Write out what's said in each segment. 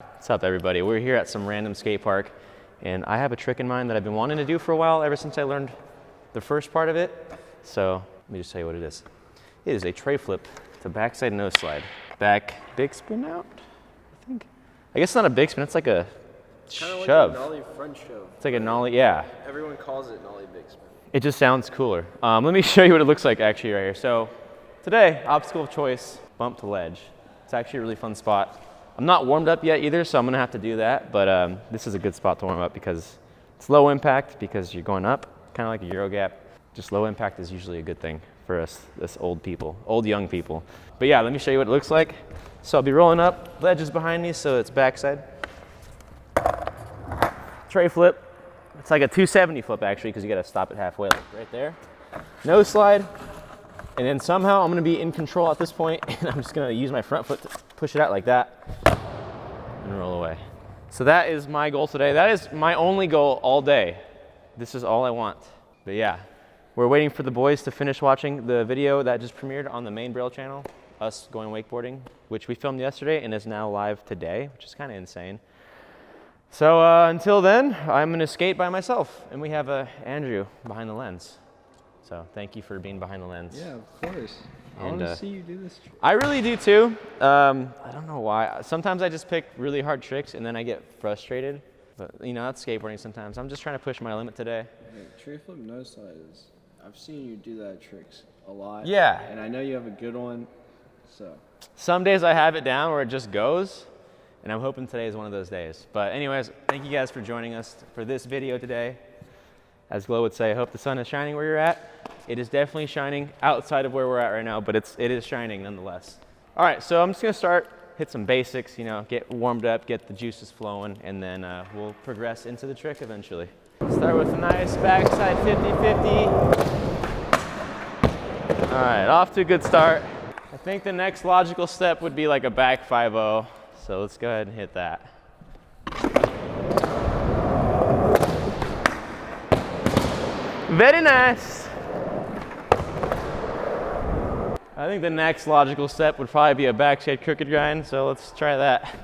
What's up, everybody? We're here at some random skate park, and I have a trick in mind that I've been wanting to do for a while, ever since I learned the first part of it. So let me just tell you what it is. It is a tray flip to backside nose slide. Back big spin out, I think. I guess it's not a big spin, it's like a shove. Kind of like a nollie front shove. It's like a nollie, yeah. Everyone calls it nollie big spin. It just sounds cooler. Let me show you what it looks like actually right here. So today, obstacle of choice, bump to ledge. It's actually a really fun spot. I'm not warmed up yet either, so I'm gonna have to do that, but this is a good spot to warm up because it's low impact because you're going up, kind of like a Euro gap. Just low impact is usually a good thing for us old young people. But yeah, let me show you what it looks like. So I'll be rolling up, ledge is behind me, so it's backside. Tray flip. It's like a 270 flip actually, because you gotta stop it halfway, like right there. Nose slide, and then somehow I'm gonna be in control at this point, and I'm just gonna use my front foot to push it out like that, and roll away. So that is my goal today. That is my only goal all day. This is all I want. But yeah, we're waiting for the boys to finish watching the video that just premiered on the main Braille channel, us going wakeboarding, which we filmed yesterday and is now live today, which is kind of insane. So until then, I'm gonna skate by myself, and we have Andrew behind the lens. So thank you for being behind the lens. Yeah, of course. I And, want to see you do this trick. I really do too. I don't know why. Sometimes I just pick really hard tricks and then I get frustrated. But you know, that's skateboarding sometimes. I'm just trying to push my limit today. Okay, tray flip nose slide is, I've seen you do that tricks a lot. Yeah. And I know you have a good one, so. Some days I have it down where it just goes, and I'm hoping today is one of those days. But anyways, thank you guys for joining us for this video today. As Glow would say, I hope the sun is shining where you're at. It is definitely shining outside of where we're at right now, but it is shining nonetheless. All right, so I'm just gonna start, hit some basics, you know, get warmed up, get the juices flowing, and then we'll progress into the trick eventually. Start with a nice backside 50-50. All right, off to a good start. I think the next logical step would be like a back 5-0, so let's go ahead and hit that. Very nice. I think the next logical step would probably be a backside crooked grind, so let's try that.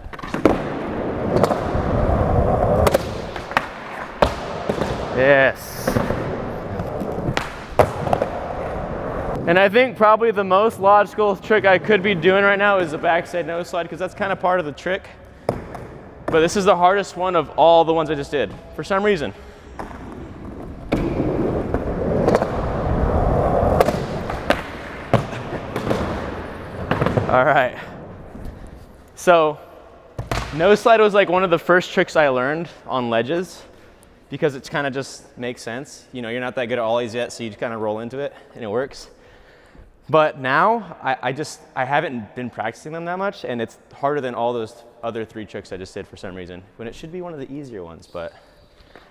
Yes. And I think probably the most logical trick I could be doing right now is a backside nose slide, because that's kind of part of the trick. But this is the hardest one of all the ones I just did, for some reason. All right, so nose slide was like one of the first tricks I learned on ledges, because it's kind of just makes sense. You know, you're not that good at ollies yet, so you just kind of roll into it and it works. But now I haven't been practicing them that much, and it's harder than all those other three tricks I just did for some reason, when it should be one of the easier ones. But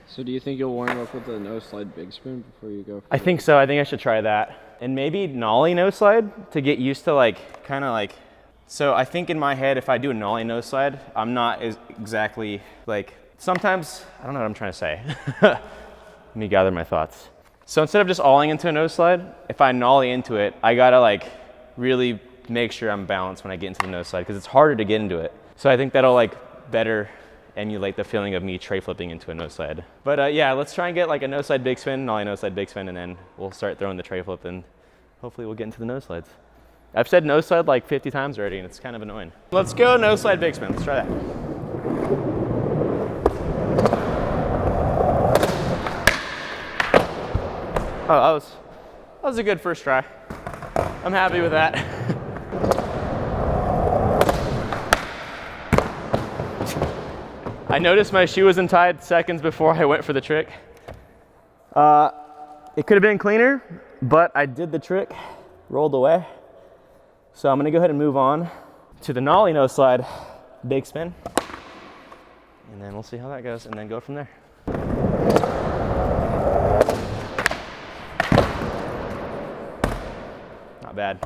So do you think you'll warm up with the nose slide big spin before you go? I think so. I think I should try that. And maybe nollie nose slide to get used to, like, kind of like, so I think in my head, if I do a nollie nose slide, I'm not as exactly like, sometimes, I don't know what I'm trying to say. Let me gather my thoughts. So instead of just alling into a nose slide, if I nollie into it, I gotta like really make sure I'm balanced when I get into the nose slide, because it's harder to get into it. So I think that'll like better emulate the feeling of me tray flipping into a nose slide. But yeah, let's try and get like a nose slide big spin, nollie nose slide big spin, and then we'll start throwing the tray flip, and hopefully we'll get into the nose slides. I've said nose slide like 50 times already, and it's kind of annoying. Let's go nose slide big spin. Let's try that. Oh, that was a good first try. I'm happy with that. I noticed my shoe was untied seconds before I went for the trick. It could have been cleaner, but I did the trick, rolled away. So I'm gonna go ahead and move on to the nollie nose slide, big spin. And then we'll see how that goes, and then go from there. Not bad.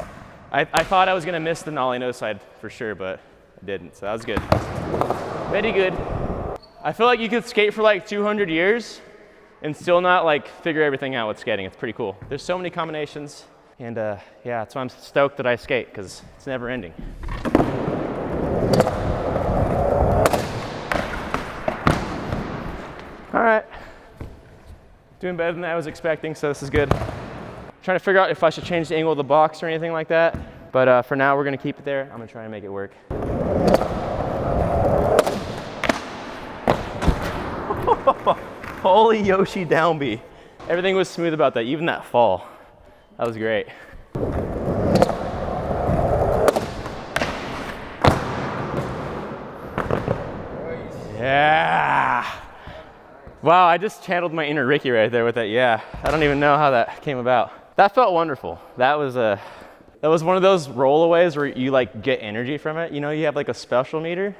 I thought I was gonna miss the nollie nose slide for sure, but I didn't, so that was good. Very good. I feel like you could skate for like 200 years and still not like figure everything out with skating. It's pretty cool. There's so many combinations, and yeah, that's why I'm stoked that I skate, because it's never ending. Doing better than I was expecting, so this is good. Trying to figure out if I should change the angle of the box or anything like that. But for now, we're gonna keep it there. I'm gonna try and make it work. Holy Yoshi downbeat. Everything was smooth about that, even that fall. That was great. Yeah. Wow, I just channeled my inner Ricky right there with that. Yeah, I don't even know how that came about. That felt wonderful. That was one of those rollaways where you like get energy from it. You know, you have like a special meter.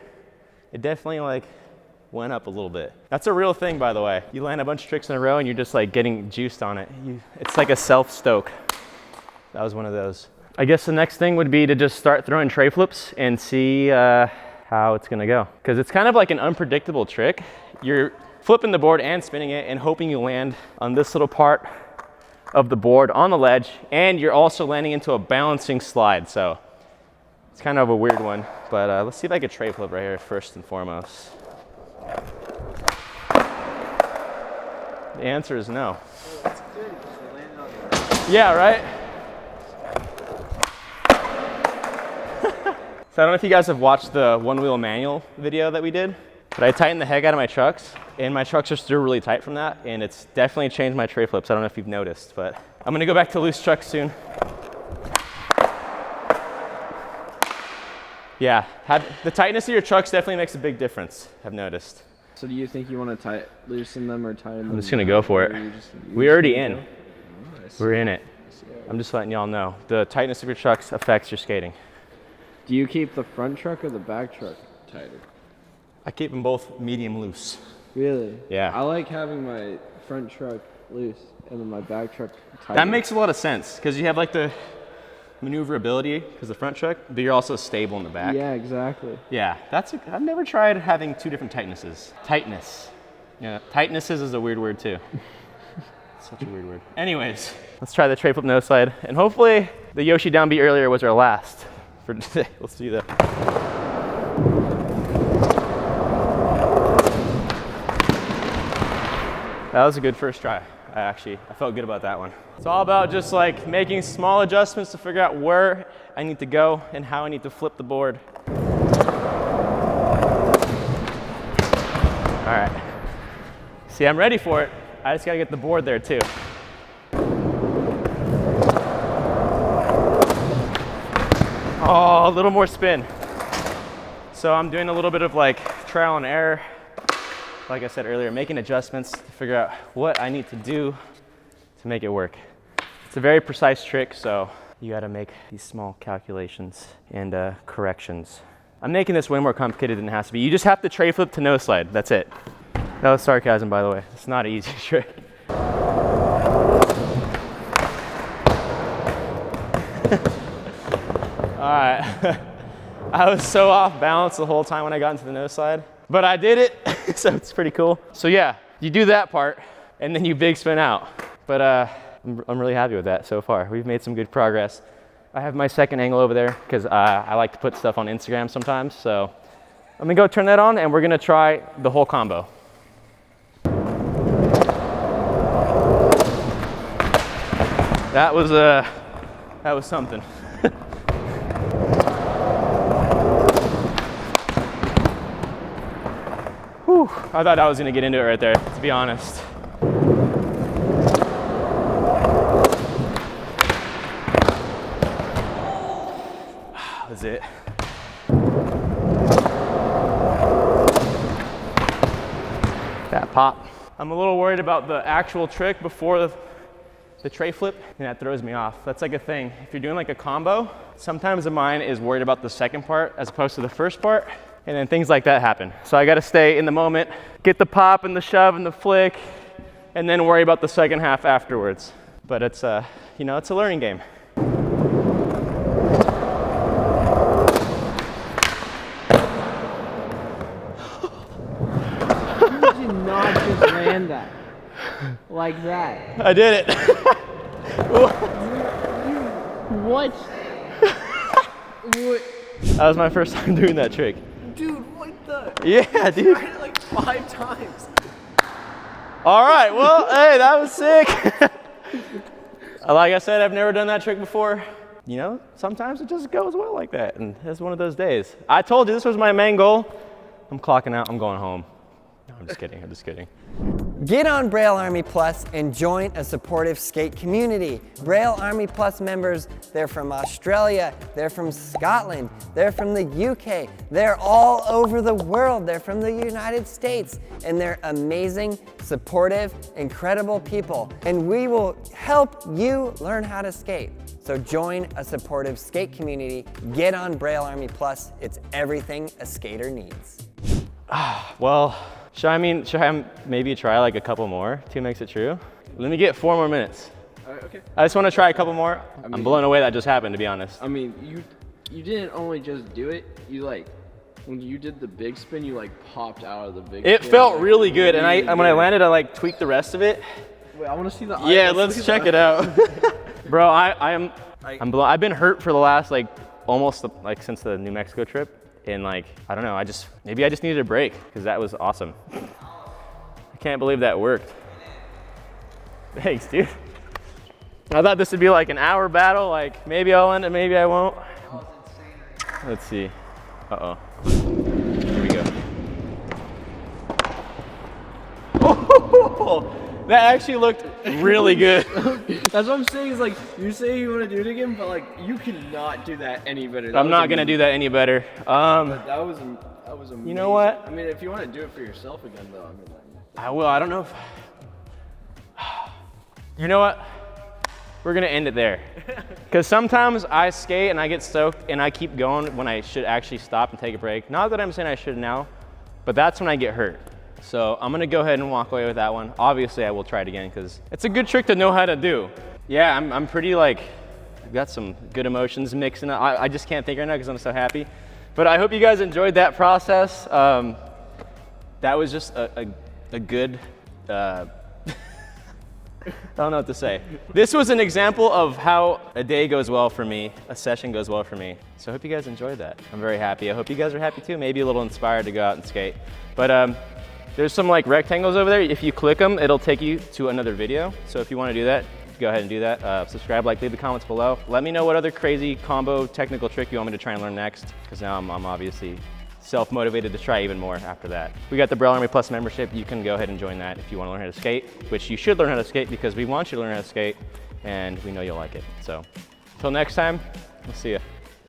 It definitely like went up a little bit. That's a real thing, by the way. You land a bunch of tricks in a row and you're just like getting juiced on it. It's like a self-stoke. That was one of those. I guess the next thing would be to just start throwing tray flips and see how it's gonna go. Because it's kind of like an unpredictable trick. You're flipping the board and spinning it and hoping you land on this little part of the board on the ledge, and you're also landing into a balancing slide. So it's kind of a weird one, but let's see if I can tray flip right here first and foremost. The answer is no. That's good because they landed on the... Yeah, right? So I don't know if you guys have watched the one-wheel manual video that we did, but I tightened the heck out of my trucks, and my trucks are still really tight from that, and it's definitely changed my tray flips. I don't know if you've noticed, but I'm gonna go back to loose trucks soon. Yeah, the tightness of your trucks definitely makes a big difference, I've noticed. So do you think you want to loosen them or tighten them? I'm just gonna go for it. We're already in. Nice. We're in it. I'm just letting y'all know. The tightness of your trucks affects your skating. Do you keep the front truck or the back truck tighter? I keep them both medium loose. Really? Yeah. I like having my front truck loose and then my back truck tighter. That makes a lot of sense because you have like the maneuverability because the front truck, but you're also stable in the back. Yeah, exactly. Yeah, I've never tried having two different tightnesses. Tightness. Yeah, tightnesses is a weird word too. Such a weird word. Anyways, let's try the tray flip no slide, and hopefully the Yoshi downbeat earlier was our last for today. Let's do that. That was a good first try. I felt good about that one. It's all about just like making small adjustments to figure out where I need to go and how I need to flip the board. All right. See, I'm ready for it. I just gotta get the board there too. Oh, a little more spin. So I'm doing a little bit of like trial and error. Like I said earlier, making adjustments to figure out what I need to do to make it work. It's a very precise trick, so you gotta make these small calculations and corrections. I'm making this way more complicated than it has to be. You just have to tray flip to no slide, that's it. That was sarcasm, by the way. It's not an easy trick. All right, I was so off balance the whole time when I got into the no slide, but I did it, so it's pretty cool. So yeah, you do that part, and then you big spin out. But I'm really happy with that so far. We've made some good progress. I have my second angle over there because I like to put stuff on Instagram sometimes. So I'm gonna go turn that on, and we're gonna try the whole combo. That was something. Whew, I thought I was gonna get into it right there, to be honest. That was it. That pop. I'm a little worried about the actual trick before the tray flip, and that throws me off. That's like a thing. If you're doing like a combo, sometimes the mind is worried about the second part as opposed to the first part, and then things like that happen. So I gotta stay in the moment, get the pop and the shove and the flick, and then worry about the second half afterwards. But it's you know, it's a learning game. You did not just land that. Like that. I did it. What? What? That was my first time doing that trick. Dude, what the? Yeah, dude. I tried it like 5 times. All right, well, hey, that was sick. Like I said, I've never done that trick before. You know, sometimes it just goes well like that, and it's one of those days. I told you this was my main goal. I'm clocking out, I'm going home. No, I'm just kidding, I'm just kidding. Get on Braille Army Plus and join a supportive skate community. Braille Army Plus members, they're from Australia, they're from Scotland, they're from the UK, they're all over the world, they're from the United States, and they're amazing, supportive, incredible people. And we will help you learn how to skate. So join a supportive skate community, get on Braille Army Plus, it's everything a skater needs. Well, should I maybe try like a couple more to makes it true? Let me get 4 more minutes. All right, okay. I just want to try a couple more. I'm blown away that just happened, to be honest. I mean, you didn't only just do it. You like, when you did the big spin, you like popped out of the big It spin. felt really good, and Really when I good. landed, I like tweaked the rest of it. Wait, I want to see the Yeah, let's check it out. Bro, I'm blown. I've been hurt for the last like almost like since the New Mexico trip. And like, I don't know, maybe I just needed a break because that was awesome. I can't believe that worked. Thanks, dude. I thought this would be like an hour battle, like maybe I'll end it, maybe I won't. Let's see. Uh-oh. Here we go. Oh, that actually looked really good. That's what I'm saying. Is like, you say you want to do it again, but like, you cannot do that any better. I'm not gonna do that any better. But that was amazing. You know what? I mean, if you want to do it for yourself again, though, I mean, like, I will. I don't know if. You know what? We're gonna end it there. Because sometimes I skate and I get soaked and I keep going when I should actually stop and take a break. Not that I'm saying I should now, but that's when I get hurt. So I'm gonna go ahead and walk away with that one. Obviously, I will try it again because it's a good trick to know how to do. Yeah, I'm pretty like, I've got some good emotions mixing up. I just can't think right now because I'm so happy. But I hope you guys enjoyed that process. That was just a good, I don't know what to say. This was an example of how a day goes well for me, a session goes well for me. So I hope you guys enjoyed that. I'm very happy. I hope you guys are happy too, maybe a little inspired to go out and skate. But there's some like rectangles over there. If you click them, it'll take you to another video. So if you want to do that, go ahead and do that. Subscribe, like, leave the comments below. Let me know what other crazy combo technical trick you want me to try and learn next, because now I'm obviously self-motivated to try even more after that. We got the Braille Army Plus membership. You can go ahead and join that if you want to learn how to skate, which you should learn how to skate because we want you to learn how to skate and we know you'll like it. So until next time, we'll see you.